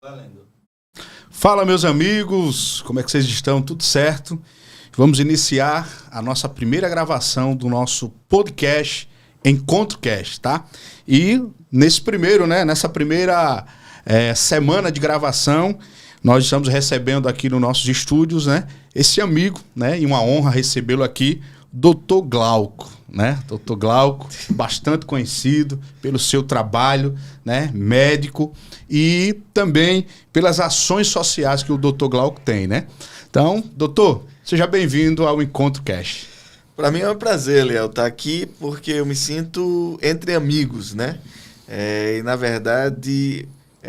Valendo. Fala, meus amigos, como é que vocês estão? Tudo certo? Vamos iniciar a nossa primeira gravação do nosso podcast EncontroCast, tá? E nessa primeira semana de gravação, nós estamos recebendo aqui nos nossos estúdios, né, esse amigo, né, e uma honra recebê-lo aqui, Dr. Glauco, né? Dr. Glauco, bastante conhecido pelo seu trabalho, né, médico e também pelas ações sociais que o Dr. Glauco tem, né? Então, doutor, seja bem-vindo ao EncontroCast. Para mim é um prazer, Léo, estar aqui porque eu me sinto entre amigos, né? E, na verdade,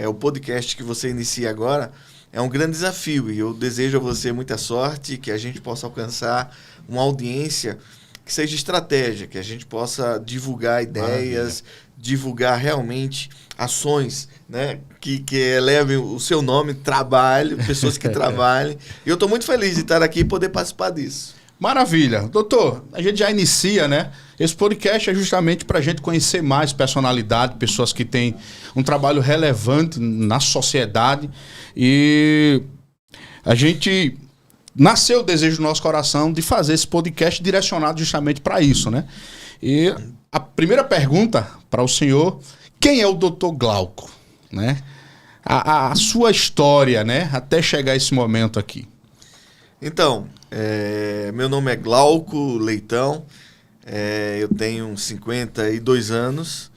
o podcast que você inicia agora é um grande desafio e eu desejo a você muita sorte, que a gente possa alcançar uma audiência que seja estratégia, que a gente possa divulgar ideias, divulgar realmente ações, né, que elevem o seu nome, trabalho, pessoas que trabalhem. E eu estou muito feliz de estar aqui e poder participar disso. Maravilha. Doutor, a gente já inicia, né? Esse podcast é justamente para a gente conhecer mais personalidade, pessoas que têm um trabalho relevante na sociedade. E a gente nasceu o desejo do nosso coração de fazer esse podcast direcionado justamente para isso, né? E a primeira pergunta para o senhor, quem é o Dr. Glauco, né? A sua história, né? Até chegar esse momento aqui. Então, meu nome é Glauco Leitão, eu tenho 52 anos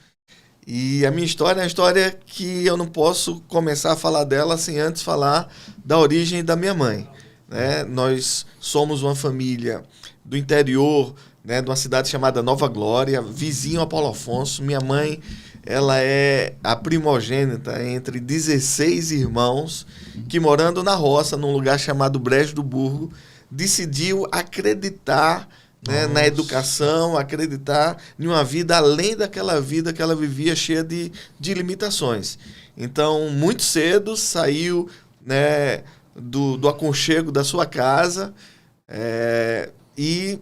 e a minha história é uma história que eu não posso começar a falar dela sem antes falar da origem da minha mãe, né? Nós somos uma família do interior, né, de uma cidade chamada Nova Glória, vizinho a Paulo Afonso. Minha mãe, ela é a primogênita entre 16 irmãos que, morando na roça, num lugar chamado Brejo do Burgo, decidiu acreditar, né, na educação, acreditar em uma vida além daquela vida que ela vivia cheia de limitações. Então, muito cedo, saiu, né, do aconchego da sua casa e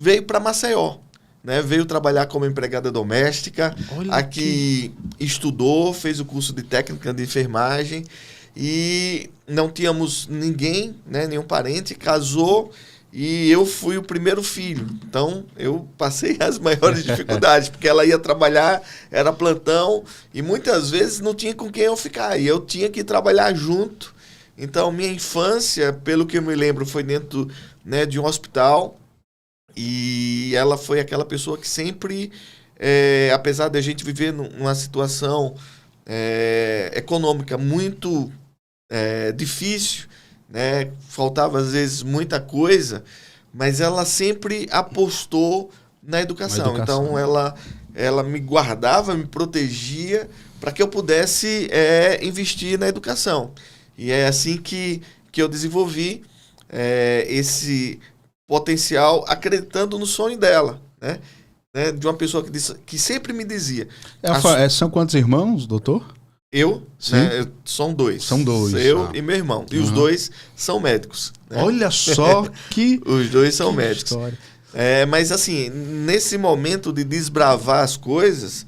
veio para Maceió. Né, veio trabalhar como empregada doméstica. Olha, aqui estudou, fez o curso de técnica de enfermagem e não tínhamos ninguém, né, nenhum parente, casou e eu fui o primeiro filho. Então eu passei as maiores dificuldades, porque ela ia trabalhar, era plantão e muitas vezes não tinha com quem eu ficar e eu tinha que trabalhar junto. Então minha infância, pelo que eu me lembro, foi dentro, né, de um hospital. E ela foi aquela pessoa que sempre, apesar de a gente viver numa situação econômica muito difícil, né, faltava às vezes muita coisa, mas ela sempre apostou na educação. Então ela me guardava, me protegia para que eu pudesse investir na educação. E é assim que eu desenvolvi esse potencial, acreditando no sonho dela, né? De uma pessoa que sempre me dizia... São quantos irmãos, doutor? São dois. São dois. Eu e meu irmão. E os dois são médicos. Né? Olha só que... Os dois são médicos. História. Mas assim, nesse momento de desbravar as coisas,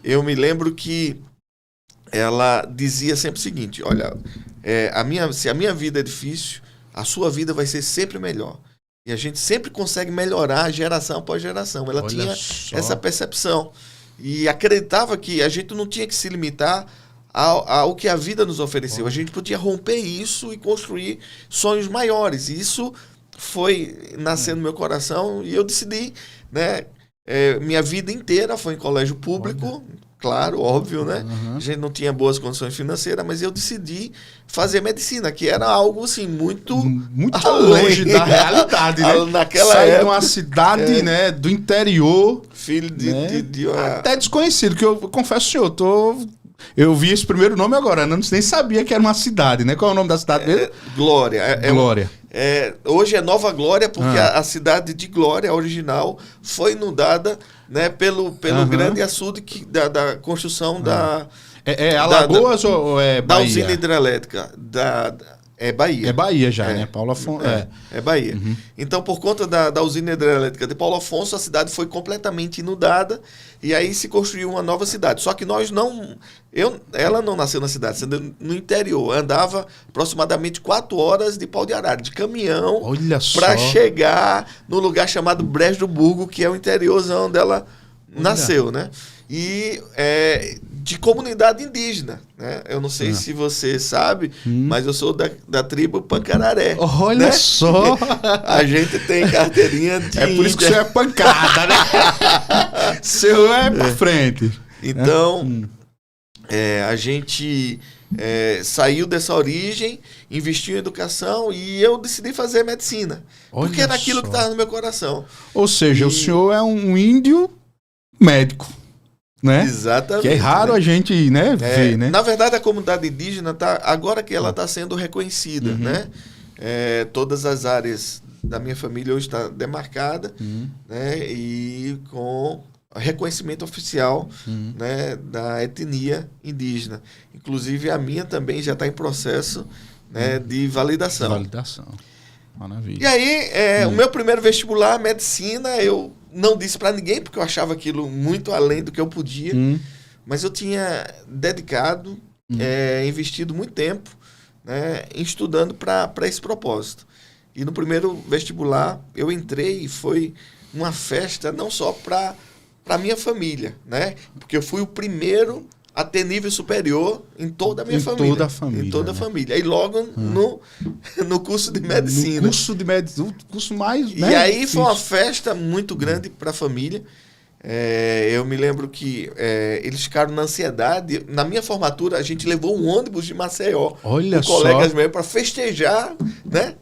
eu me lembro que ela dizia sempre o seguinte, olha, se a minha vida é difícil, a sua vida vai ser sempre melhor. E a gente sempre consegue melhorar geração após geração. Ela tinha essa percepção. E acreditava que a gente não tinha que se limitar ao que a vida nos ofereceu. A gente podia romper isso e construir sonhos maiores. E isso foi nascendo no meu coração e eu decidi, né? Minha vida inteira foi em colégio público. Claro, óbvio, né? A gente não tinha boas condições financeiras, mas eu decidi fazer medicina, que era algo assim, muito longe da realidade, né? Naquela Sair época, de uma cidade, né, do interior, filho até desconhecido, que eu confesso, senhor, eu vi esse primeiro nome agora, eu nem sabia que era uma cidade, né? Qual é o nome da cidade mesmo? Glória. Glória. Hoje é Nova Glória, porque a cidade de Glória, a original, foi inundada, né, pelo grande açude da construção da... Alagoas ou é Bahia? Da usina hidrelétrica, É Bahia. É Bahia já, né? Paulo Afonso. É Bahia. Uhum. Então, por conta da usina hidrelétrica de Paulo Afonso, a cidade foi completamente inundada e aí se construiu uma nova cidade. Só que ela não nasceu na cidade, sendo no interior. Andava aproximadamente 4 horas de Pau de Arara, de caminhão, para chegar no lugar chamado Brejo do Burgo, que é o interiorzão onde ela nasceu, né? E de comunidade indígena, né? Eu não sei se você sabe, mas eu sou da tribo Pancararé. Olha, né? Só! A gente tem carteirinha de É por isso que o seu é pancada, né? Seu é pra frente. Então, a gente saiu dessa origem, investiu em educação e eu decidi fazer medicina. Olha, porque era aquilo que estava no meu coração. Ou seja, o senhor é um índio médico. Né? Exatamente. Que é raro, né? A gente, né, ver, né? Na verdade, a comunidade indígena agora que ela está sendo reconhecida, né? Todas as áreas da minha família hoje está demarcada, né? E com reconhecimento oficial, né, da etnia indígena. Inclusive a minha também já está em processo, né, de validação. Maravilha. E aí, o meu primeiro vestibular, medicina, eu não disse para ninguém, porque eu achava aquilo muito além do que eu podia. Mas eu tinha dedicado, investido muito tempo, né, estudando para esse propósito. E no primeiro vestibular, eu entrei e foi uma festa não só para a minha família, né? Porque eu fui o primeiro a ter nível superior em toda a minha família. Toda a família. Em toda a família. E logo no curso de medicina. No curso de medicina, o curso mais... E aí foi uma festa muito grande para a família. Eu me lembro que eles ficaram na ansiedade. Na minha formatura, a gente levou um ônibus de Maceió. Olha com colegas meus para festejar, né?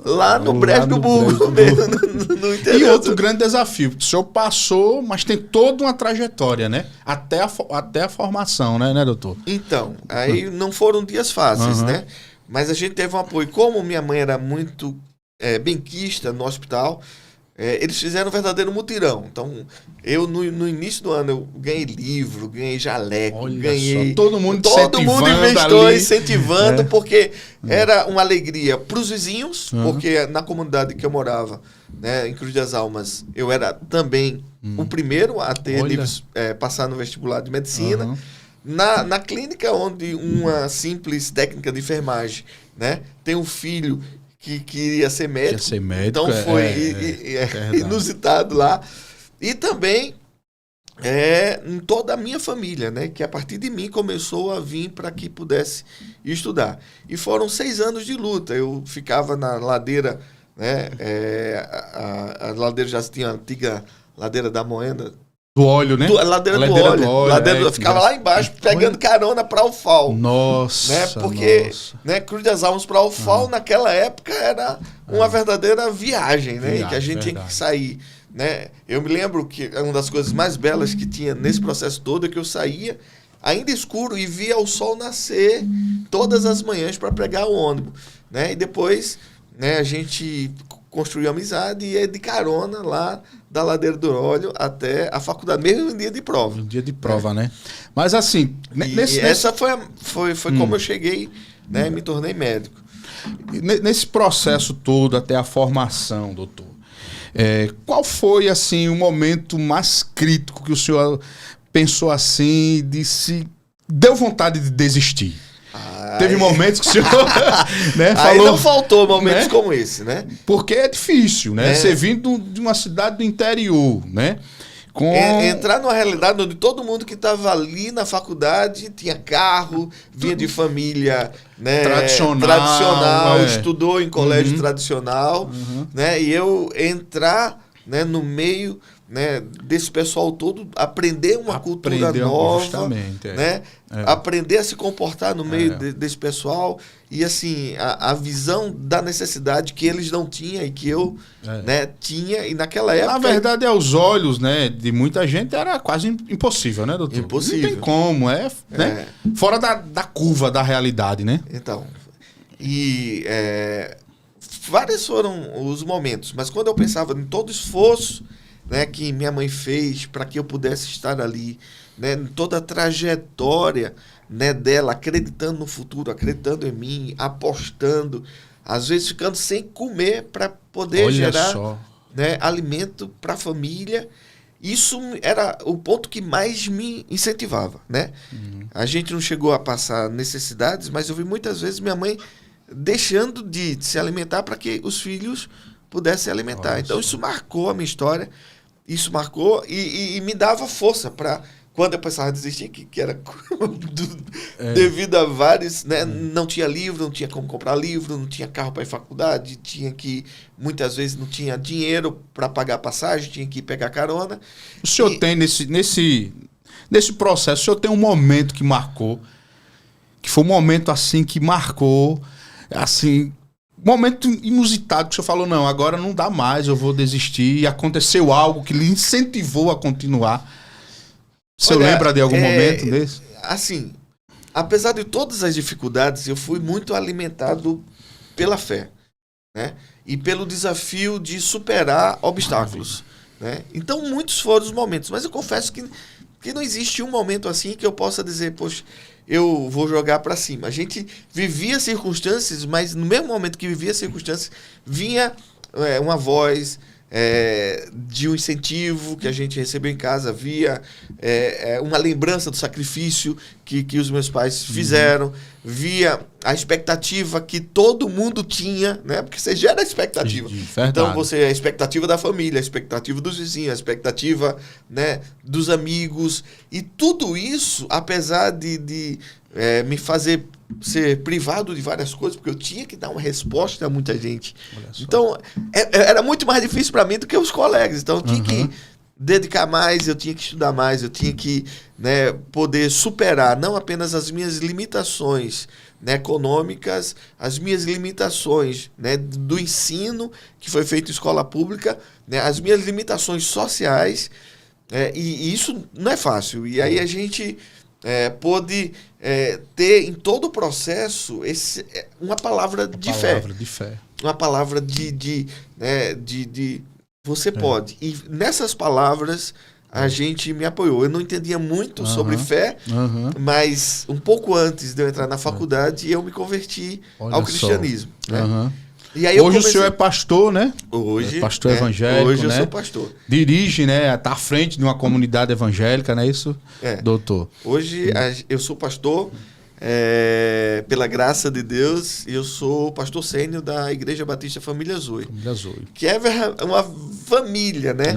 Lá no Brejo do Burgo, no interior. E outro grande desafio. O senhor passou, mas tem toda uma trajetória, né? Até a formação, né, doutor? Então, aí não foram dias fáceis, né? Mas a gente teve um apoio. Como minha mãe era muito benquista no hospital, eles fizeram um verdadeiro mutirão. Então, eu no início do ano, eu ganhei livro, ganhei jaleco, ganhei... Só, todo mundo investou incentivando, porque era uma alegria para os vizinhos, porque na comunidade que eu morava, né, em Cruz das Almas, eu era também o primeiro a ter passar no vestibular de medicina. Na clínica, onde uma simples técnica de enfermagem, né, tem um filho que queria ser médico, então foi inusitado lá. E também em toda a minha família, né, que a partir de mim começou a vir para que pudesse estudar. E foram 6 anos de luta. Eu ficava na ladeira, né, a ladeira já tinha a antiga ladeira da Moenda, do óleo, né? Ladeira do óleo. Ficava lá embaixo pegando carona para o FAO. Nossa. Né? Porque né, Cruz das Almas para o FAO naquela época era uma verdadeira viagem, né? Que a gente tinha que sair. Né? Eu me lembro que uma das coisas mais belas que tinha nesse processo todo é que eu saía ainda escuro e via o sol nascer todas as manhãs para pegar o ônibus. Né? E depois, né, a gente construiu amizade e ia de carona lá da Ladeira do Óleo até a faculdade, mesmo no dia de prova. No dia de prova, né? Mas assim... essa foi como eu cheguei, né, e me tornei médico. Nesse processo todo, até a formação, doutor, qual foi, assim, o momento mais crítico que o senhor pensou assim, deu vontade de desistir? Teve momentos que o senhor né, falou... Aí não faltou momentos, né, como esse, né? Porque é difícil, né? Você vindo de uma cidade do interior, né? Entrar numa realidade onde todo mundo que estava ali na faculdade tinha carro, vinha de família, né, tradicional, estudou em colégio tradicional, né? E eu entrar, né, no meio, né, desse pessoal todo, aprender uma cultura nova, né? Aprender a se comportar no meio desse pessoal e assim a visão da necessidade que eles não tinham e que eu né, tinha, e naquela época... Na verdade, aos olhos, né, de muita gente era quase impossível, né, doutor? Impossível. Não tem como, né? Fora da curva da realidade, né? Então, e vários foram os momentos, mas quando eu pensava em todo o esforço, né, que minha mãe fez para que eu pudesse estar ali, né, em toda a trajetória, né, dela, acreditando no futuro, acreditando em mim, apostando, às vezes ficando sem comer para poder Olha gerar, só. né, alimento para a família. Isso era o ponto que mais me incentivava, né? A gente não chegou a passar necessidades, mas eu vi muitas vezes minha mãe deixando de se alimentar para que os filhos pudessem se alimentar. Olha Então só. isso marcou a minha história, isso marcou e me dava força para quando eu pensava em desistir, que era devido a vários, né? Não tinha livro, não tinha como comprar livro, não tinha carro para ir à faculdade, tinha que, muitas vezes não tinha dinheiro para pagar a passagem, tinha que ir pegar carona. O senhor tem nesse processo, o senhor tem um momento que marcou, que foi um momento assim que marcou, assim, um momento inusitado que o senhor falou, não, agora não dá mais, eu vou desistir, e aconteceu algo que lhe incentivou a continuar. O senhor Olha, lembra de algum momento desse? Assim, apesar de todas as dificuldades, eu fui muito alimentado pela fé, né? E pelo desafio de superar obstáculos, né? Então, muitos foram os momentos, mas eu confesso que não existe um momento assim que eu possa dizer, poxa, eu vou jogar para cima. A gente vivia circunstâncias, mas no mesmo momento que vivia circunstâncias, vinha uma voz de um incentivo que a gente recebeu em casa, via uma lembrança do sacrifício que os meus pais fizeram, via a expectativa que todo mundo tinha, né? Porque você gera expectativa. Então você a expectativa da família, a expectativa dos vizinhos, a expectativa, né, dos amigos, e tudo isso, apesar de me fazer ser privado de várias coisas, porque eu tinha que dar uma resposta a muita gente. Então, era muito mais difícil para mim do que os colegas. Então, eu tinha que dedicar mais, eu tinha que estudar mais, eu tinha que, né, poder superar não apenas as minhas limitações, né, econômicas, as minhas limitações, né, do ensino que foi feito em escola pública, né, as minhas limitações sociais, e isso não é fácil. E aí a gente pôde ter em todo o processo uma palavra de fé. Uma palavra de você pode. E nessas palavras a gente me apoiou. Eu não entendia muito sobre fé, mas um pouco antes de eu entrar na faculdade, eu me converti ao cristianismo. Né? E aí hoje o senhor é pastor, né? Hoje. Pastor evangélico, hoje eu né? sou pastor. Dirige, né? Está à frente de uma comunidade evangélica, não é isso, doutor? Hoje eu sou pastor, pela graça de Deus, e eu sou pastor sênior da Igreja Batista Família Zoe. Que é uma família, né?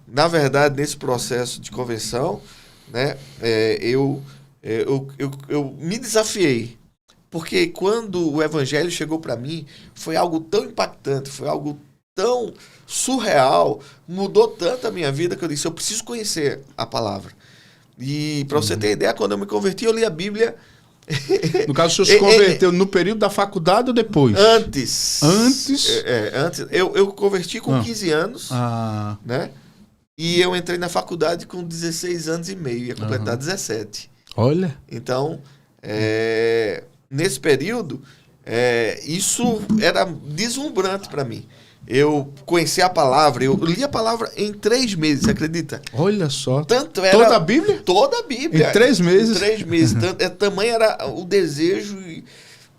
Na verdade, nesse processo de conversão, né? Eu me desafiei. Porque quando o evangelho chegou para mim, foi algo tão impactante, foi algo tão surreal, mudou tanto a minha vida que eu disse, eu preciso conhecer a palavra. E para você ter ideia, quando eu me converti, eu li a Bíblia. No caso, o senhor se converteu no período da faculdade ou depois? Antes. Antes? Antes. Eu converti com 15 anos, né? E eu entrei na faculdade com 16 anos e meio, ia completar 17. Olha. Então, nesse período, isso era deslumbrante para mim. Eu conheci a palavra, eu li a palavra em 3 meses, você acredita? Olha só. Tanto era, toda a Bíblia? Toda a Bíblia. Em 3 meses? Em 3 meses. Tamanho era o desejo,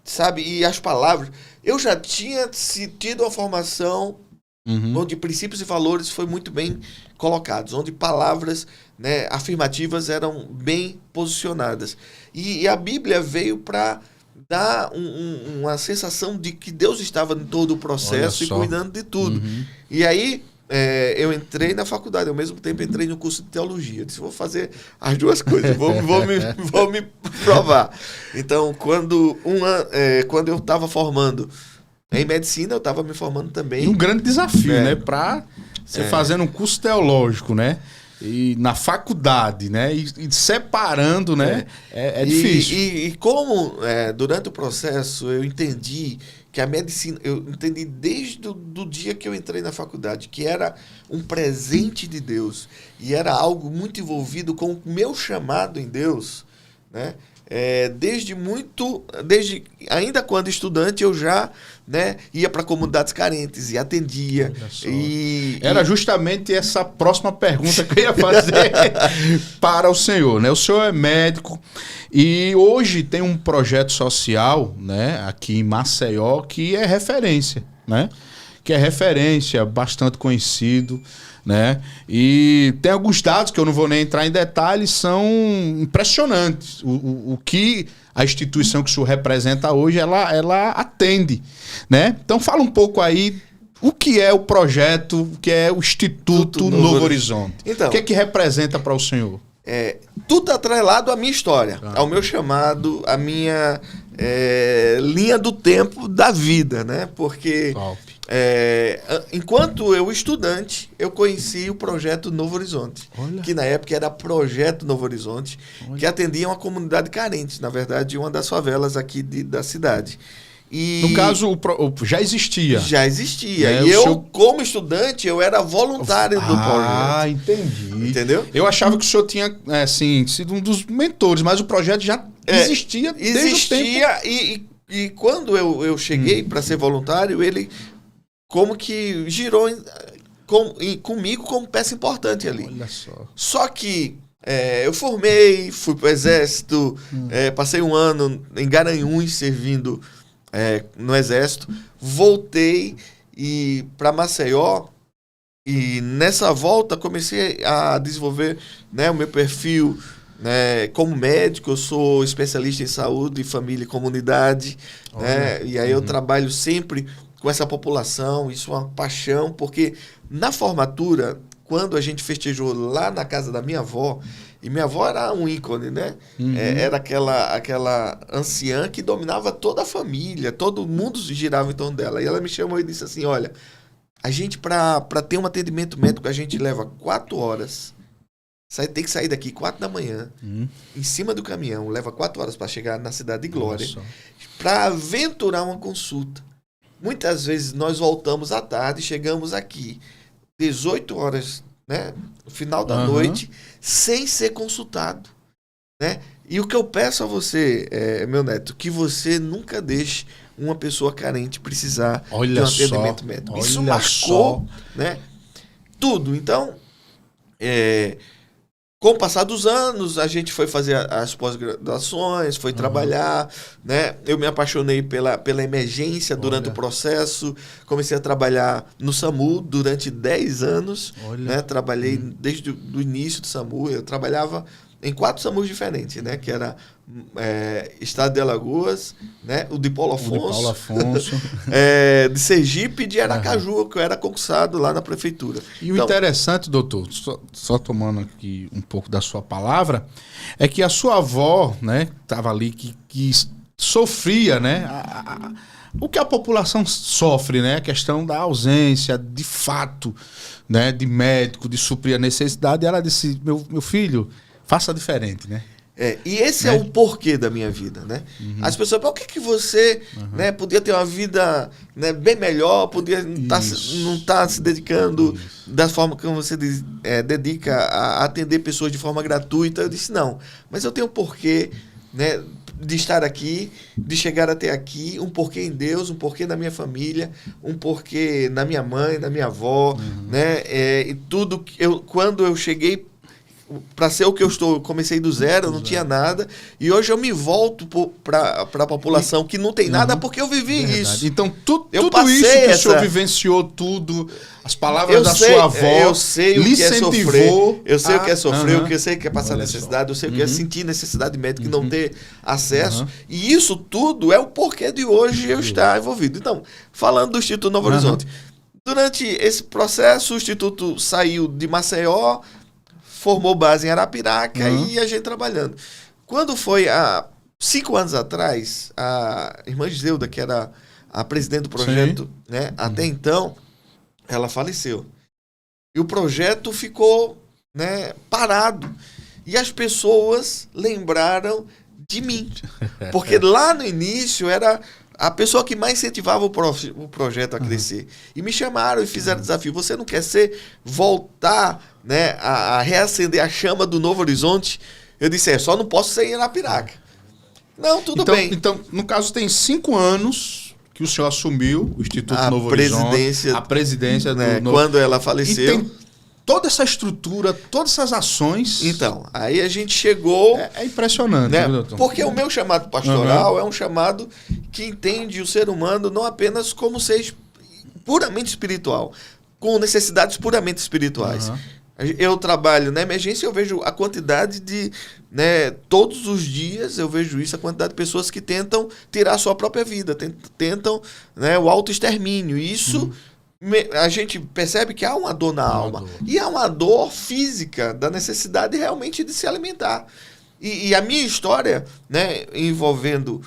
sabe? E as palavras. Eu já tinha tido uma formação onde princípios e valores foi muito bem colocados, onde palavras, né, afirmativas eram bem posicionadas. E a Bíblia veio para dar uma sensação de que Deus estava em todo o processo e cuidando de tudo. E aí eu entrei na faculdade, ao mesmo tempo entrei no curso de teologia. Eu disse, vou fazer as duas coisas, vou me provar. Então, quando eu estava formando em medicina, eu estava me formando também. E um grande desafio, né? Para você fazendo um curso teológico, né? E na faculdade, né? E separando, né? É difícil. E como durante o processo eu entendi que a medicina, eu entendi desde o dia que eu entrei na faculdade, que era um presente de Deus e era algo muito envolvido com o meu chamado em Deus, né? desde ainda quando estudante, eu já, né, ia para comunidades carentes e atendia. Era justamente essa próxima pergunta que eu ia fazer para o senhor, né? O senhor é médico e hoje tem um projeto social, né, aqui em Maceió que é referência, né? Que é referência, bastante conhecido, né? E tem alguns dados que eu não vou nem entrar em detalhes, são impressionantes. O que a instituição que o senhor representa hoje, ela atende, né? Então fala um pouco aí o que é o projeto, o que é o Instituto Novo Horizonte. Então, o que é que representa para o senhor? Tudo atrelado à minha história, ao meu chamado, à minha linha do tempo da vida, né? Porque enquanto eu estudante, eu conheci o projeto Novo Horizonte, que na época era Projeto Novo Horizonte, que atendia uma comunidade carente, na verdade, uma das favelas aqui da cidade. E no caso, já existia. Já existia. E eu, como estudante, eu era voluntário do projeto. Ah, entendi. Entendeu? Eu achava que o senhor tinha, assim, sido um dos mentores, mas o projeto já existia desde o tempo. E quando eu cheguei para ser voluntário, ele como que girou comigo como peça importante ali. Olha só. Só que eu formei, fui pro Exército, passei um ano em Garanhuns servindo no Exército, voltei para Maceió e nessa volta comecei a desenvolver, né, o meu perfil, né, como médico. Eu sou especialista em saúde, família e comunidade, né, e aí eu trabalho sempre com essa população. Isso é uma paixão, porque na formatura, quando a gente festejou lá na casa da minha avó, e minha avó era um ícone, né? Era aquela anciã que dominava toda a família, todo mundo girava em torno dela. E ela me chamou e disse assim, olha, a gente, para ter um atendimento médico, a gente leva 4 horas. Tem que sair daqui 4 da manhã, em cima do caminhão, leva 4 horas para chegar na cidade de Glória, para aventurar uma consulta. Muitas vezes nós voltamos à tarde, chegamos aqui 18 horas, né, no final da noite, sem ser consultado, né? E o que eu peço a você, meu neto, que você nunca deixe uma pessoa carente precisar de um atendimento médico. Isso marcou, né, tudo. Então, com o passar dos anos, a gente foi fazer as pós-graduações, foi trabalhar, né? Eu me apaixonei pela emergência durante o processo, comecei a trabalhar no SAMU durante 10 anos, né? Trabalhei desde o início do SAMU, eu trabalhava em 4 SAMUs diferentes, né? Que era Estado de Alagoas, né? O de Paulo Afonso, de Sergipe e de Aracaju, que eu era concursado lá na prefeitura. E o interessante, doutor, só tomando aqui um pouco da sua palavra, é que a sua avó, né, estava ali, que sofria, né, o que a população sofre, né, a questão da ausência, de fato, né, de médico, de suprir a necessidade, e ela disse, meu filho, faça diferente, né? E esse é o porquê da minha vida, né? As pessoas, por que você né, podia ter uma vida, né, bem melhor, podia não estar se dedicando da forma que você dedica a atender pessoas de forma gratuita? Eu disse, não, mas eu tenho um porquê, né, de estar aqui, de chegar até aqui, um porquê em Deus, um porquê na minha família, um porquê na minha mãe, na minha avó, né? E tudo, quando eu cheguei para ser o que eu estou, comecei do zero, eu não tinha nada, e hoje eu me volto para a população que não tem nada, porque eu vivi isso. Então tudo isso que o senhor vivenciou, tudo, as palavras da sua avó, eu sei o que é sofrer, eu sei o que é sofrer, Uhum. eu sei o que é passar necessidade, eu sei o que é sentir necessidade médica e não ter acesso, e isso tudo é o porquê de hoje eu estar envolvido. Então, falando do Instituto Novo Horizonte, durante esse processo, o Instituto saiu de Maceió, formou base em Arapiraca e a gente trabalhando. Quando foi há 5 anos atrás, a irmã Giseuda, que era a presidente do projeto, né, até então, ela faleceu. E o projeto ficou, né, parado. E as pessoas lembraram de mim. Porque lá no início era a pessoa que mais incentivava o projeto a crescer. E me chamaram e fizeram desafio. Você não quer voltar, né, a reacender a chama do Novo Horizonte? Eu disse, só não posso ser em Arapiraca. Não, tudo bem. Então, no caso, tem 5 anos que o senhor assumiu o Instituto Novo Horizonte, a presidência né, do quando ela faleceu. E tem toda essa estrutura, todas essas ações. Então, aí a gente chegou... É impressionante, né? Viu, doutor? Porque o meu chamado pastoral é um chamado que entende o ser humano não apenas como ser puramente espiritual, com necessidades puramente espirituais. Eu trabalho na emergência e eu vejo a quantidade de... Né, todos os dias eu vejo isso, a quantidade de pessoas que tentam tirar a sua própria vida, tentam, né, o autoextermínio. E isso... a gente percebe que há uma dor na alma. E há uma dor física da necessidade realmente de se alimentar. E a minha história, né, envolvendo,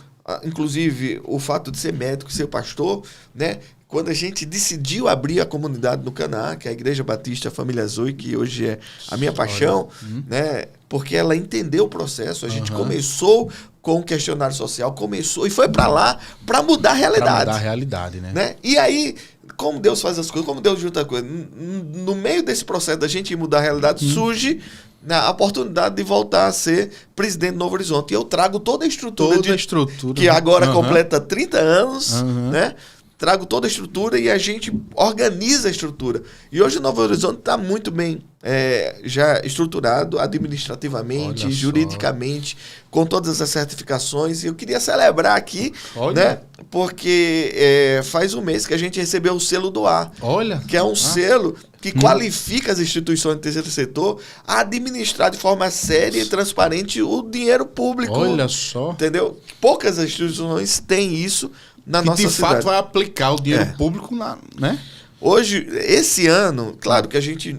inclusive, o fato de ser médico, ser pastor, né, quando a gente decidiu abrir a comunidade no Canaã, que é a Igreja Batista Família Zoe, que hoje é a minha paixão, né, porque ela entendeu o processo. A gente começou com o questionário social, começou e foi para lá para mudar a realidade. Para mudar a realidade, né? E aí, como Deus faz as coisas, como Deus junta as coisas, no meio desse processo da gente mudar a realidade, surge a oportunidade de voltar a ser presidente do Novo Horizonte. E eu trago toda a estrutura. Que agora completa 30 anos, né? Trago toda a estrutura e a gente organiza a estrutura. E hoje o Novo Horizonte está muito bem já estruturado administrativamente, juridicamente, com todas as certificações. E eu queria celebrar aqui, né? Porque faz um mês que a gente recebeu o selo do ar. Que é um selo que qualifica as instituições do terceiro setor a administrar de forma séria e transparente o dinheiro público. Olha só. Entendeu? Poucas instituições têm isso na nossa cidade. De fato vai aplicar o dinheiro público, né? Hoje, esse ano, claro que a gente,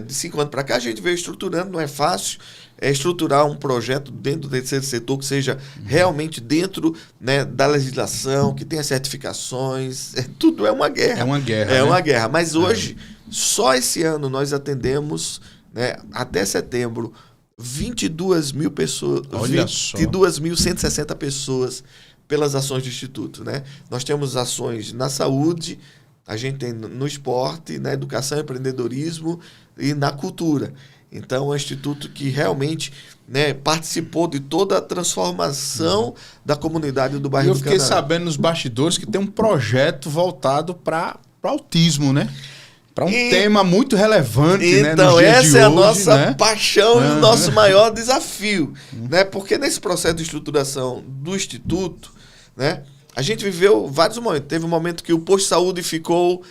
de 5 anos para cá, a gente veio estruturando, não é fácil estruturar um projeto dentro do terceiro setor que seja realmente dentro, né, da legislação, que tenha certificações. Tudo é uma guerra. É uma guerra. É uma guerra. Mas hoje, só esse ano, nós atendemos, né, até setembro, 22 mil pessoas, 22.160 pessoas pelas ações do Instituto, né? Nós temos ações na saúde, a gente tem no esporte, na educação, empreendedorismo e na cultura. Então, é um instituto que realmente, né, participou de toda a transformação da comunidade do bairro do Canaã. Eu fiquei sabendo nos bastidores que tem um projeto voltado para autismo, né? Para um tema muito relevante, né? Então, essa é a nossa paixão e o nosso maior desafio, né? Porque nesse processo de estruturação do Instituto, né, a gente viveu vários momentos. Teve um momento que o posto de saúde ficou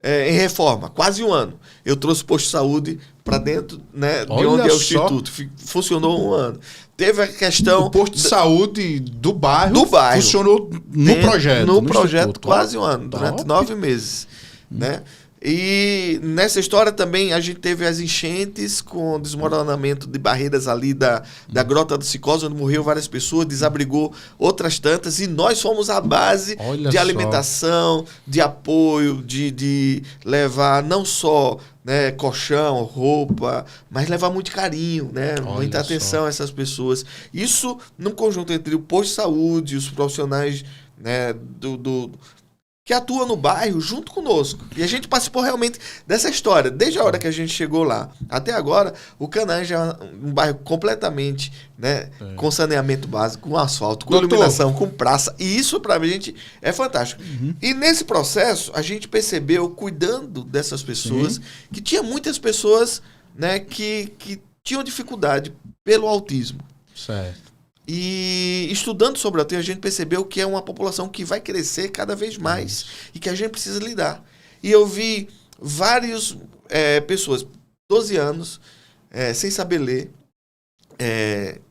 em reforma, quase um ano. Eu trouxe o posto de saúde para dentro, né, de onde é o Instituto. Funcionou um ano. Teve a questão... O posto de saúde do bairro funcionou no projeto. No projeto, Instituto. Quase um ano, durante 9 meses. Né? E nessa história também a gente teve as enchentes com desmoronamento de barreiras ali da Grota do Cicós, onde morreu várias pessoas, desabrigou outras tantas, e nós fomos a base de alimentação, de apoio, de levar não só, né, colchão, roupa, mas levar muito carinho, né, muita atenção a essas pessoas. Isso num conjunto entre o posto de saúde, os profissionais, né, que atua no bairro junto conosco. E a gente participou realmente dessa história. Desde a hora que a gente chegou lá até agora, o Canaã já é um bairro completamente, né, com saneamento básico, com asfalto, com iluminação, com praça. E isso pra gente é fantástico. E nesse processo, a gente percebeu, cuidando dessas pessoas, que tinha muitas pessoas, né, que tinham dificuldade pelo autismo. Certo. E estudando sobre o autismo, a gente percebeu que é uma população que vai crescer cada vez mais e que a gente precisa lidar. E eu vi várias pessoas, 12 anos, sem saber ler,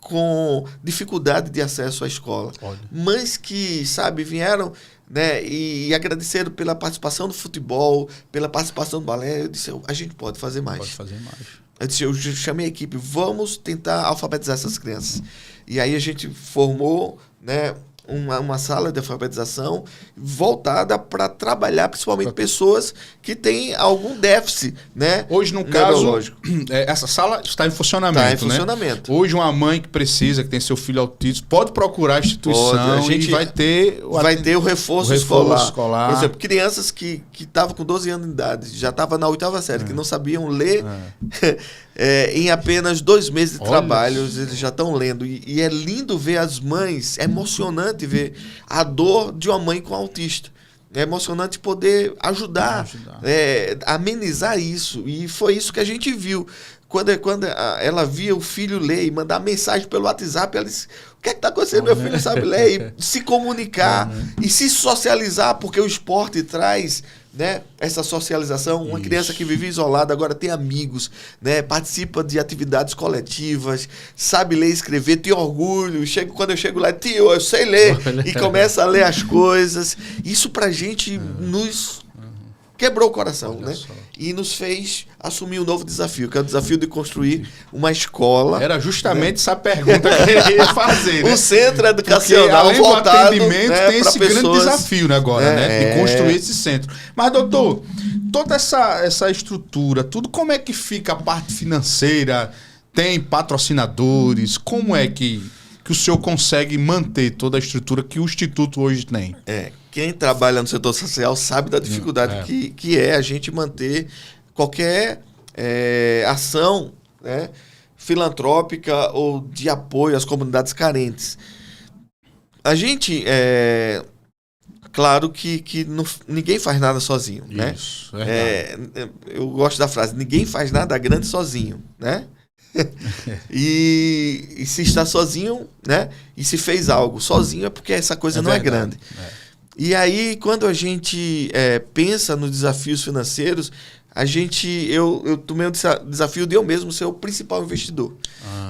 com dificuldade de acesso à escola. Mães que, sabe, vieram, né, e agradeceram pela participação do futebol, pela participação do balé. Eu disse, a gente pode fazer mais. Pode fazer mais. Eu chamei a equipe, vamos tentar alfabetizar essas crianças. E aí a gente formou, né, uma sala de alfabetização voltada para trabalhar principalmente pessoas que têm algum déficit, né? Hoje, no caso, essa sala está em funcionamento, Está em funcionamento. Hoje, uma mãe que precisa, que tem seu filho autista, pode procurar a instituição, a gente vai ter o reforço escolar. Por exemplo, crianças que estavam com 12 anos de idade, já estavam na 8ª série, que não sabiam ler, em apenas 2 meses de Olha trabalho, eles já estão lendo. E é lindo ver as mães, é emocionante ver a dor de uma mãe com autista. É emocionante poder ajudar. Amenizar isso. E foi isso que a gente viu. Quando ela via o filho ler e mandar mensagem pelo WhatsApp, ela disse: o que é que está acontecendo? Meu filho sabe ler. E se comunicar e se socializar, porque o esporte traz, né, essa socialização. Uma criança que vive isolada agora tem amigos, né, participa de atividades coletivas, sabe ler e escrever, tem orgulho. Quando eu chego lá, tio, eu sei ler, e começa a ler as coisas. Isso pra gente nos quebrou o coração, né? E nos fez assumir um novo desafio, que é o desafio de construir uma escola. Era justamente essa pergunta que eu ia fazer, né? Um centro educacional além voltado, do atendimento, né, tem esse pessoas... grande desafio, né, agora, né? De construir esse centro. Mas, doutor, toda essa estrutura, tudo, como é que fica a parte financeira? Tem patrocinadores? Como é que o senhor consegue manter toda a estrutura que o Instituto hoje tem? Quem trabalha no setor social sabe da dificuldade que é a gente manter qualquer ação, né, filantrópica ou de apoio às comunidades carentes. A gente, claro que ninguém faz nada sozinho, né? Isso, eu gosto da frase: ninguém faz nada grande sozinho, né? E se está sozinho, né, e se fez algo sozinho, é porque essa coisa não é grande. E aí, quando a gente pensa nos desafios financeiros, eu tomei o desafio de eu mesmo ser o principal investidor.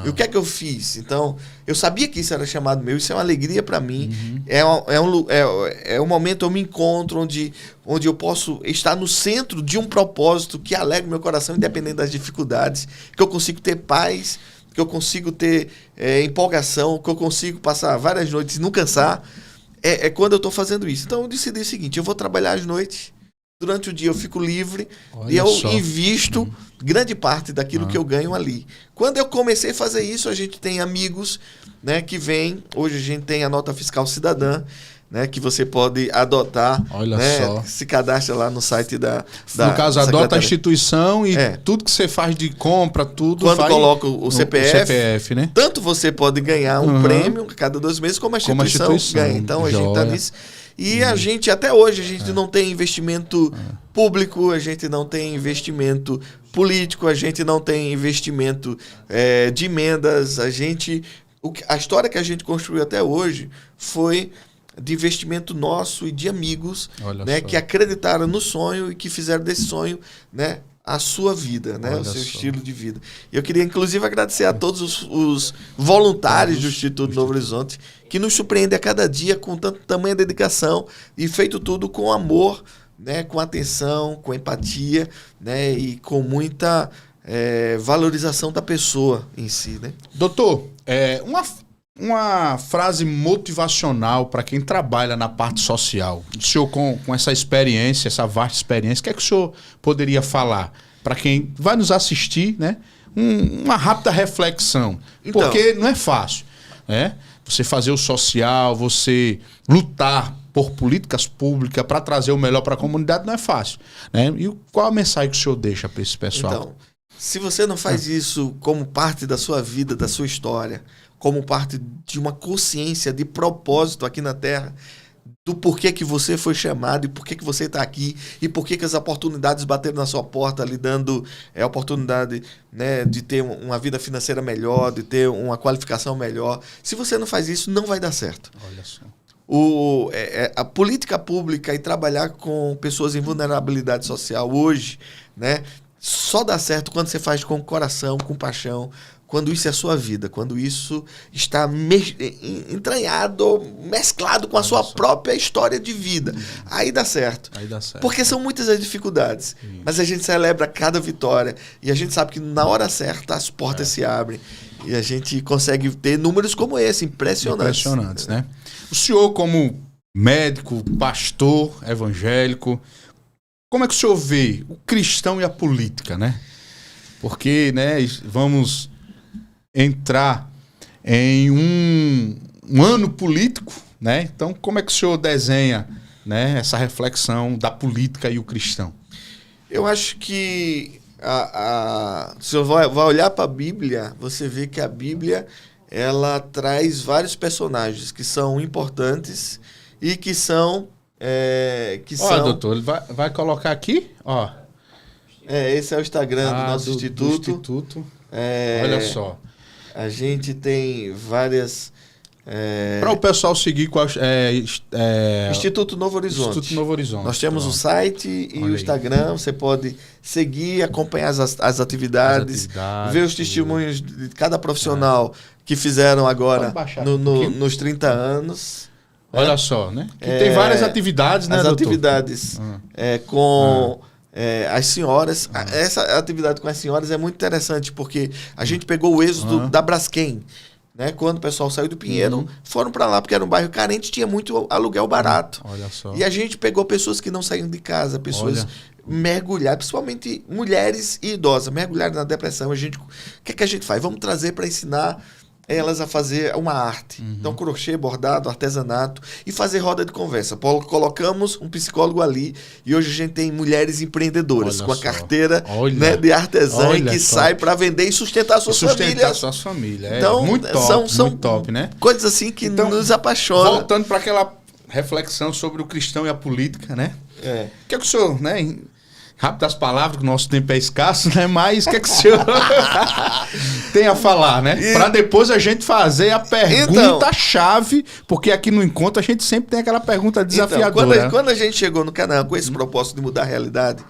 E o que é que eu fiz? Então, eu sabia que isso era chamado meu, isso é uma alegria para mim. É um momento eu me encontro onde eu posso estar no centro de um propósito que alegra meu coração, independente das dificuldades, que eu consigo ter paz, que eu consigo ter empolgação, que eu consigo passar várias noites e não cansar. É quando eu estou fazendo isso. Então eu decidi o seguinte: eu vou trabalhar às noites, durante o dia eu fico livre. Olha, e eu invisto grande parte daquilo que eu ganho ali. Quando eu comecei a fazer isso, a gente tem amigos, né, que vêm. Hoje a gente tem a nota fiscal cidadã, né, que você pode adotar. Olha, né, só. Se cadastra lá no site da no caso, adota a instituição e tudo que você faz de compra, tudo. Quando coloca o CPF, né? Tanto você pode ganhar um prêmio a cada 2 meses, como a instituição ganha. Então a gente está nisso. E a gente, até hoje, a gente não tem investimento público, a gente não tem investimento político, a gente não tem investimento de emendas. A história que a gente construiu até hoje foi de investimento nosso e de amigos, né, que acreditaram no sonho e que fizeram desse sonho, né, a sua vida, né, o seu estilo de vida. E eu queria, inclusive, agradecer a todos os voluntários do Instituto Novo Horizonte, que nos surpreendem a cada dia com tamanha dedicação e feito tudo com amor, né, com atenção, com empatia, né, e com muita valorização da pessoa em si, né? Doutor, uma frase motivacional para quem trabalha na parte social. O senhor, com essa experiência, essa vasta experiência, o que é que o senhor poderia falar para quem vai nos assistir, né? Uma rápida reflexão. Então, porque não é fácil, né? Você fazer o social, você lutar por políticas públicas para trazer o melhor para a comunidade não é fácil, né? E qual a mensagem que o senhor deixa para esse pessoal? Então, se você não faz isso como parte da sua vida, da sua história, como parte de uma consciência de propósito aqui na Terra, do porquê que você foi chamado e porquê que você está aqui e porquê que as oportunidades bateram na sua porta, lhe dando a oportunidade, né, de ter uma vida financeira melhor, de ter uma qualificação melhor. Se você não faz isso, não vai dar certo. Olha só. A política pública e trabalhar com pessoas em vulnerabilidade social hoje, né, só dá certo quando você faz com coração, com paixão, quando isso é a sua vida, quando isso está entranhado, mesclado com a sua própria história de vida. Aí dá certo. Porque são muitas as dificuldades. Mas a gente celebra cada vitória. E a gente sabe que na hora certa as portas se abrem. E a gente consegue ter números como esse, impressionantes. Impressionantes, né? O senhor, como médico, pastor, evangélico, como é que o senhor vê o cristão e a política, né? Porque, né, vamos entrar em um ano político, né? Então, como é que o senhor desenha, né, essa reflexão da política e o cristão? Eu acho que Se você vai olhar para a Bíblia, você vê que a Bíblia ela traz vários personagens que são importantes e que são... doutor, ele vai colocar aqui, ó. Esse é o Instagram do nosso instituto. Olha só. A gente tem várias... Para o pessoal seguir qual Instituto Novo Horizonte. Instituto Novo Horizonte. Nós temos o site e o Instagram. Você pode seguir, acompanhar as atividades, ver os testemunhos de cada profissional que fizeram agora nos 30 anos. Olha só, né? Que tem várias atividades, né, as doutor? Atividades com as senhoras. Essa atividade com as senhoras é muito interessante, porque a gente pegou o êxodo da Braskem. Né? Quando o pessoal saiu do Pinheiro, foram para lá, porque era um bairro carente, tinha muito aluguel barato. Olha só. E a gente pegou pessoas que não saíam de casa, pessoas mergulhadas, principalmente mulheres e idosas, mergulhadas na depressão. O que é que a gente faz? Vamos trazer para ensinar elas a fazer uma arte. Então, crochê, bordado, artesanato e fazer roda de conversa. Colocamos um psicólogo ali e hoje a gente tem mulheres empreendedoras com a carteira de artesã e que sai para vender e sustentar suas famílias. Então, muito top, são muito top, né? Coisas assim que nos apaixonam. Voltando para aquela reflexão sobre o cristão e a política, né? O que é que o senhor, né? Rápido das palavras, que o nosso tempo é escasso, né? Mas o que é que o senhor tem a falar, né? Para depois a gente fazer a pergunta-chave, porque aqui no encontro a gente sempre tem aquela pergunta desafiadora. Então, quando a gente chegou no Canaã com esse propósito de mudar a realidade,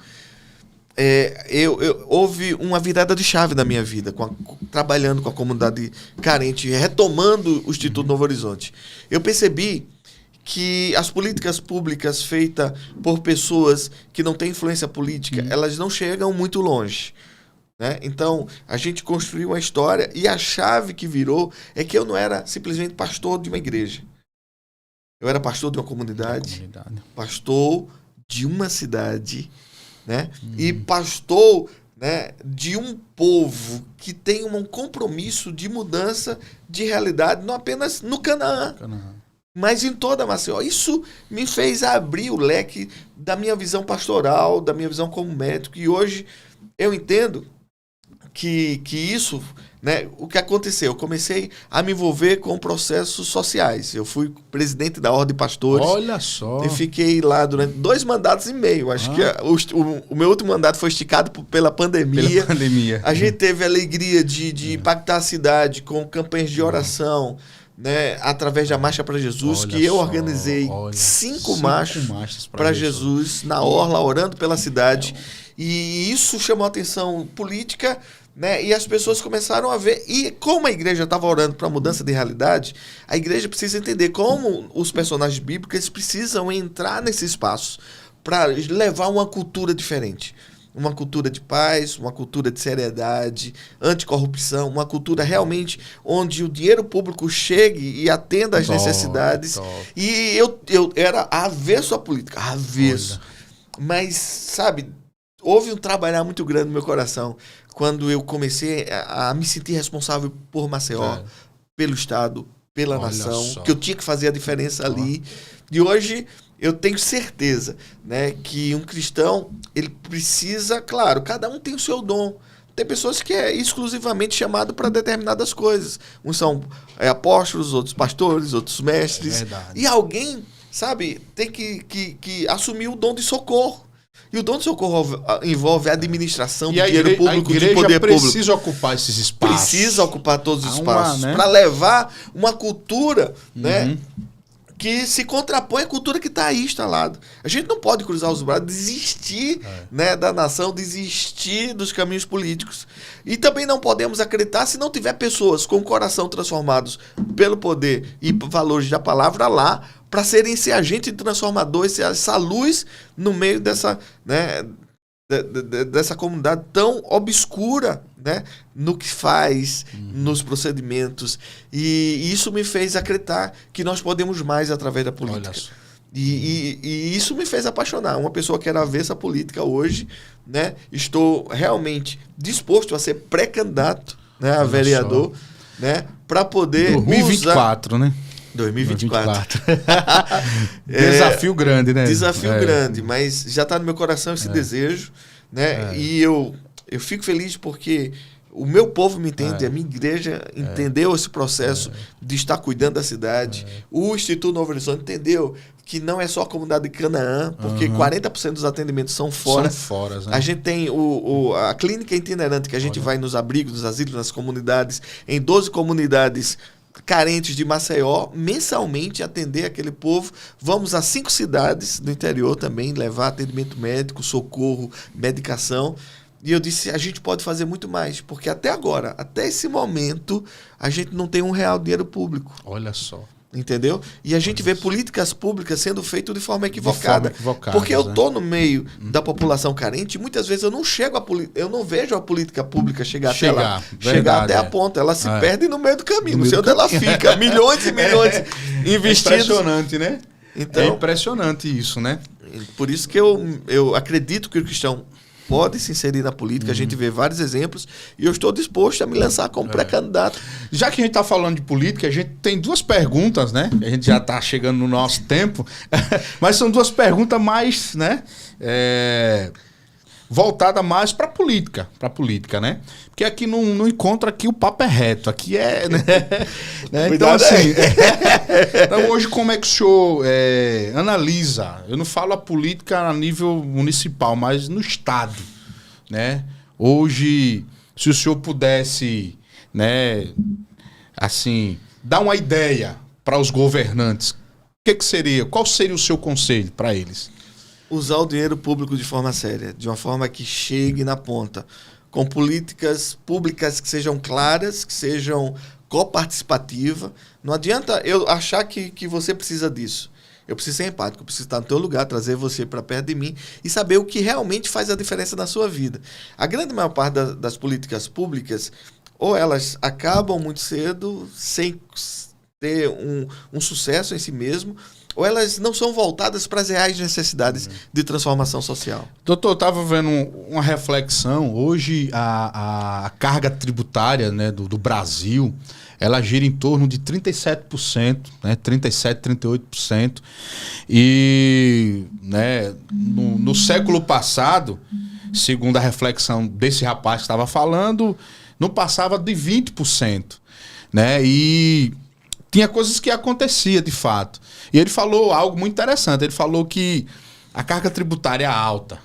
houve uma virada de chave na minha vida, trabalhando com a comunidade carente, retomando o Instituto Novo Horizonte. Eu percebi que as políticas públicas feitas por pessoas que não têm influência política, elas não chegam muito longe. Né? Então, a gente construiu uma história e a chave que virou é que eu não era simplesmente pastor de uma igreja. Eu era pastor de uma comunidade. Pastor de uma cidade, né? E pastor, né, de um povo que tem um compromisso de mudança de realidade, não apenas no Canaã. Mas em toda a Maceió. Isso me fez abrir o leque da minha visão pastoral, da minha visão como médico. E hoje eu entendo que isso, né, o que aconteceu? Eu comecei a me envolver com processos sociais. Eu fui presidente da Ordem de Pastores. Olha só. E fiquei lá durante 2 mandatos e meio. Acho que o meu último mandato foi esticado pela pandemia. A gente teve a alegria de impactar a cidade com campanhas de oração, né, através da Marcha para Jesus, que eu organizei 5 marchas para Jesus na orla, orando pela cidade. E isso chamou a atenção política, né, e as pessoas começaram a ver. E como a igreja estava orando para a mudança de realidade, a igreja precisa entender como os personagens bíblicos eles precisam entrar nesse espaço para levar uma cultura diferente. Uma cultura de paz, uma cultura de seriedade, anticorrupção, uma cultura realmente onde o dinheiro público chegue e atenda às necessidades. E eu era avesso à política, avesso. Mas, sabe, houve um trabalhar muito grande no meu coração quando eu comecei a me sentir responsável por Maceió, pelo Estado, pela nação, que eu tinha que fazer a diferença ali. E hoje eu tenho certeza, né, que um cristão, ele precisa, claro, cada um tem o seu dom. Tem pessoas que é exclusivamente chamado para determinadas coisas. Uns são apóstolos, outros pastores, outros mestres. E alguém, sabe, tem que assumir o dom de socorro. E o dom de socorro envolve a administração do dinheiro público, de poder público. Precisa ocupar esses espaços. Precisa ocupar todos os espaços. Para levar uma cultura, né, que se contrapõe à cultura que está aí instalada. A gente não pode cruzar os braços, desistir né, da nação, desistir dos caminhos políticos. E também não podemos acreditar se não tiver pessoas com o coração transformados pelo poder e valores da palavra lá, para serem esse agente transformador, essa luz no meio dessa, né, dessa comunidade tão obscura, né, no que faz, nos procedimentos. E isso me fez acreditar que nós podemos mais através da política. E isso me fez apaixonar. Uma pessoa que era avessa à política hoje, né, estou realmente disposto a ser pré-candidato, né, a vereador, né, para poder 2024, né? 2024. Desafio grande, né? Desafio grande, mas já está no meu coração esse desejo, né? E eu eu fico feliz porque o meu povo me entende, a minha igreja entendeu esse processo de estar cuidando da cidade. O Instituto Novo Horizonte entendeu que não é só a comunidade de Canaã, porque 40% dos atendimentos são fora. São fora, né? A gente tem a clínica itinerante, que a gente vai nos abrigos, nos asilos, nas comunidades, em 12 comunidades carentes de Maceió, mensalmente atender aquele povo. Vamos a 5 cidades do interior também, levar atendimento médico, socorro, medicação. E eu disse, a gente pode fazer muito mais, porque até agora, até esse momento, a gente não tem R$1 dinheiro público. Olha só. Entendeu? E a gente vê políticas públicas sendo feitas de forma equivocada. Porque eu estou no meio da população carente e muitas vezes eu não chego eu não vejo a política pública chegar até lá. Chegar até a ponta. Ela se perde no meio do caminho. Não sei onde ela fica. Milhões e milhões investidos. É impressionante, né? Então, é impressionante isso, né? Por isso que eu acredito que o cristão pode se inserir na política, a gente vê vários exemplos e eu estou disposto a me lançar como pré-candidato. Já que a gente está falando de política, a gente tem 2 perguntas, né? A gente já está chegando no nosso tempo, mas são 2 perguntas mais, né? Voltada mais para política, né? Porque aqui não encontra aqui o papo é reto, aqui é, né? Então assim, então hoje como é que o senhor analisa? Eu não falo a política a nível municipal, mas no estado, né? Hoje, se o senhor pudesse, né? Assim, dar uma ideia para os governantes, o que seria? Qual seria o seu conselho para eles? Usar o dinheiro público de forma séria, de uma forma que chegue na ponta, com políticas públicas que sejam claras, que sejam coparticipativas. Não adianta eu achar que você precisa disso. Eu preciso ser empático, eu preciso estar no teu lugar, trazer você para perto de mim e saber o que realmente faz a diferença na sua vida. A grande maior parte das políticas públicas, ou elas acabam muito cedo, sem ter um sucesso em si mesmo, ou elas não são voltadas para as reais necessidades de transformação social. Doutor, eu estava vendo uma reflexão. Hoje, a carga tributária, né, do Brasil, ela gira em torno de 37%, né, 37%, 38%. E né, no século passado, segundo a reflexão desse rapaz que estava falando, não passava de 20%. Né, e tinha coisas que acontecia de fato. E ele falou algo muito interessante. Ele falou que a carga tributária é alta.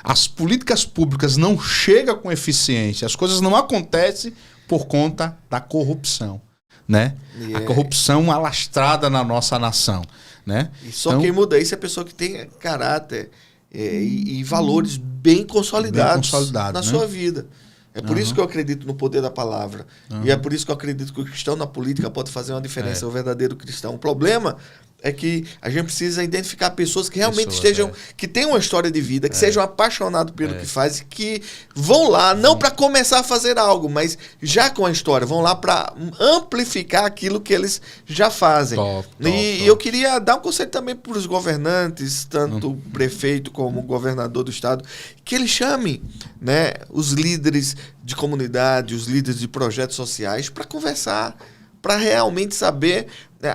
As políticas públicas não chegam com eficiência. As coisas não acontecem por conta da corrupção. Né? A corrupção alastrada na nossa nação. Né? E só então, quem muda isso é a pessoa que tem caráter e valores bem consolidados na sua vida. É por isso que eu acredito no poder da palavra. E é por isso que eu acredito que o cristão na política pode fazer uma diferença, o verdadeiro cristão. O problema é que a gente precisa identificar pessoas que realmente estejam, que tenham uma história de vida, que sejam apaixonados pelo que fazem, que vão lá, não para começar a fazer algo, mas já com a história, vão lá para amplificar aquilo que eles já fazem. E eu queria dar um conselho também para os governantes, tanto o prefeito como o governador do estado, que ele chame, né, os líderes de comunidade, os líderes de projetos sociais para conversar, para realmente saber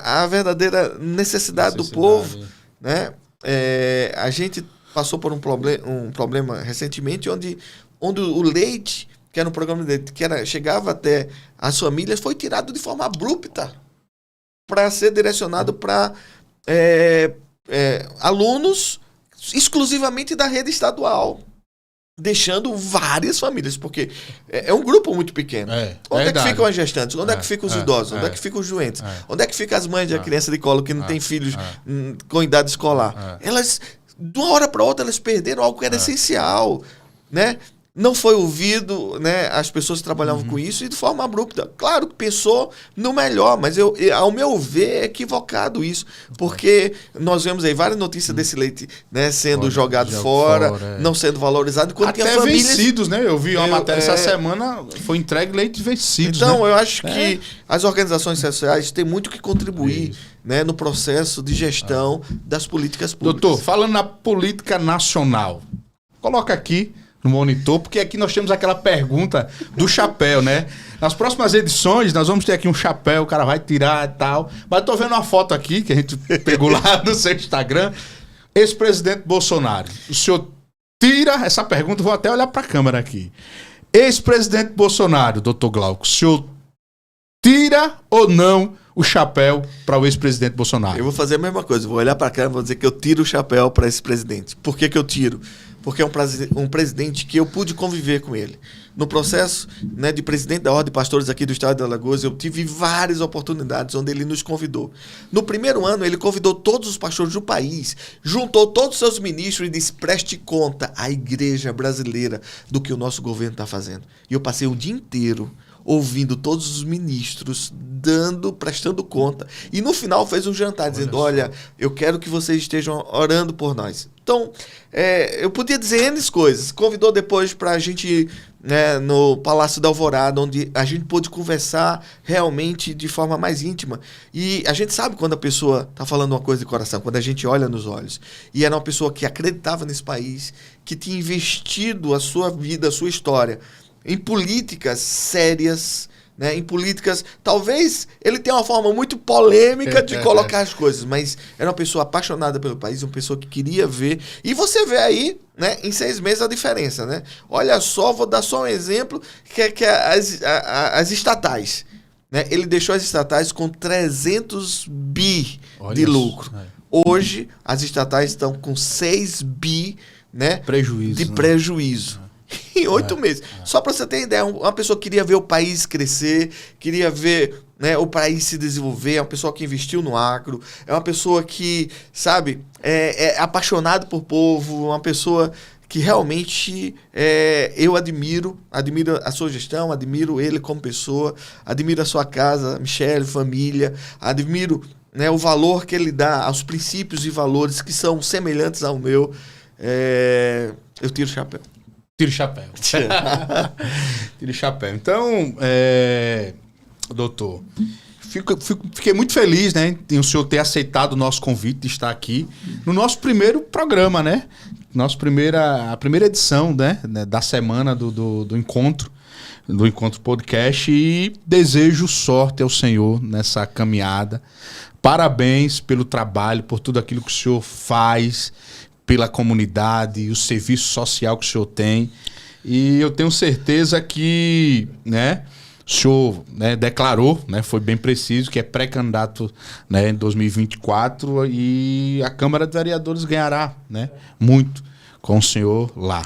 a verdadeira necessidade do povo. Né? A gente passou por um problema recentemente onde o leite, que era um programa de leite, chegava até as famílias, foi tirado de forma abrupta para ser direcionado para alunos exclusivamente da rede estadual, deixando várias famílias, porque é um grupo muito pequeno. Onde é que ficam as gestantes? Onde é que ficam os idosos? Onde é que ficam os doentes? Onde é que ficam as mães de criança de colo que não tem filhos com idade escolar? Elas, de uma hora para outra, elas perderam algo que era essencial, né? Não foi ouvido, né, as pessoas que trabalhavam com isso e de forma abrupta. Claro que pensou no melhor, mas ao meu ver é equivocado isso, porque nós vemos aí várias notícias desse leite, né, sendo jogado fora, não sendo valorizado. Até que famílias vencidos, né? Eu vi uma matéria essa semana, foi entregue leite vencidos. Então, né? Eu acho que as organizações sociais têm muito que contribuir, né, no processo de gestão das políticas públicas. Doutor, falando na política nacional, coloca aqui no monitor, porque aqui nós temos aquela pergunta do chapéu, né? Nas próximas edições, nós vamos ter aqui um chapéu, o cara vai tirar e tal. Mas tô vendo uma foto aqui, que a gente pegou lá no seu Instagram. Ex-presidente Bolsonaro. O senhor tira essa pergunta, vou até olhar para a câmera aqui. Ex-presidente Bolsonaro, doutor Glauco, o senhor tira ou não o chapéu para o ex-presidente Bolsonaro? Eu vou fazer a mesma coisa, vou olhar para cá e vou dizer que eu tiro o chapéu para esse presidente. Por que eu tiro? Porque é um presidente que eu pude conviver com ele. No processo, né, de presidente da Ordem de Pastores aqui do estado de Alagoas, eu tive várias oportunidades onde ele nos convidou. No primeiro ano, ele convidou todos os pastores do país, juntou todos os seus ministros e disse: preste conta à igreja brasileira do que o nosso governo está fazendo. E eu passei o dia inteiro ouvindo todos os ministros, prestando conta. E no final fez um jantar, dizendo: olha, eu quero que vocês estejam orando por nós. Então, eu podia dizer N coisas. Convidou depois para a gente ir, né, no Palácio da Alvorada, onde a gente pôde conversar realmente de forma mais íntima. E a gente sabe quando a pessoa está falando uma coisa de coração, quando a gente olha nos olhos. E era uma pessoa que acreditava nesse país, que tinha investido a sua vida, a sua história em políticas sérias, né, em políticas... Talvez ele tenha uma forma muito polêmica de colocar as coisas, mas era uma pessoa apaixonada pelo país, uma pessoa que queria ver. E você vê aí, né, em 6 meses a diferença, né? Olha só, vou dar só um exemplo, que é as estatais. Né? Ele deixou as estatais com 300 bi de lucro. Hoje, as estatais estão com 6 bi, né, de prejuízo. Em 8 meses. Só para você ter ideia, uma pessoa que queria ver o país crescer, queria ver, né, o país se desenvolver, é uma pessoa que investiu no agro, é uma pessoa que, sabe, é apaixonado por povo, uma pessoa que realmente eu admiro a sua gestão, admiro ele como pessoa, admiro a sua casa, Michele, família, admiro, né, o valor que ele dá aos princípios e valores que são semelhantes ao meu. Eu tiro o chapéu. Tira o chapéu. Tira o chapéu. Então, doutor, fiquei muito feliz, né, em o senhor ter aceitado o nosso convite de estar aqui no nosso primeiro programa, né? A primeira edição, né, da semana do Encontro Podcast, e desejo sorte ao senhor nessa caminhada. Parabéns pelo trabalho, por tudo aquilo que o senhor faz pela comunidade e o serviço social que o senhor tem. E eu tenho certeza que, né, o senhor, né, declarou, né, foi bem preciso, que é pré-candidato, né, em 2024, e a Câmara de Vereadores ganhará, né, muito com o senhor lá.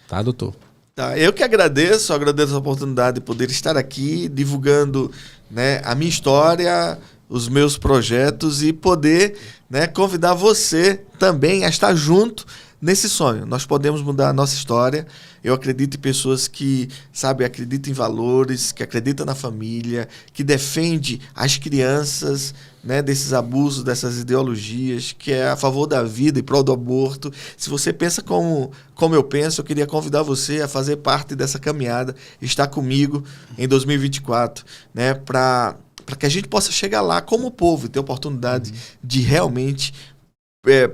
Tá, doutor? Tá, eu que agradeço a oportunidade de poder estar aqui divulgando, né, a minha história, os meus projetos, e poder, né, convidar você também a estar junto nesse sonho. Nós podemos mudar a nossa história. Eu acredito em pessoas que, sabe, acreditam em valores, que acreditam na família, que defende as crianças, né, desses abusos, dessas ideologias, que é a favor da vida e prol do aborto. Se você pensa como eu penso, eu queria convidar você a fazer parte dessa caminhada, estar comigo em 2024, né, para que a gente possa chegar lá como povo e ter oportunidade de realmente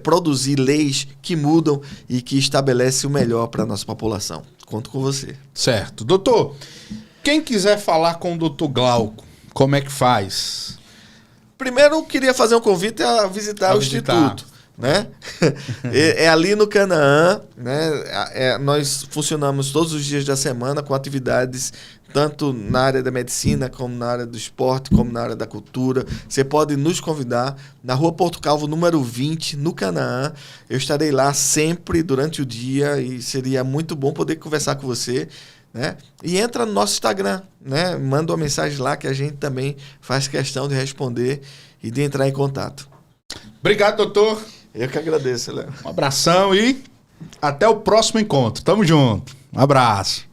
produzir leis que mudam e que estabelecem o melhor para a nossa população. Conto com você. Certo. Doutor, quem quiser falar com o doutor Glauco, como é que faz? Primeiro, eu queria fazer um convite a visitar o Instituto. Né? É ali no Canaã, né? Nós funcionamos todos os dias da semana com atividades tanto na área da medicina, como na área do esporte, como na área da cultura. Você pode nos convidar na Rua Porto Calvo, número 20, no Canaã. Eu estarei lá sempre durante o dia e seria muito bom poder conversar com você, né? E entra no nosso Instagram, né? Manda uma mensagem lá que a gente também faz questão de responder e de entrar em contato. Obrigado, doutor. Eu que agradeço, Léo. Um abração e até o próximo encontro. Tamo junto. Um abraço.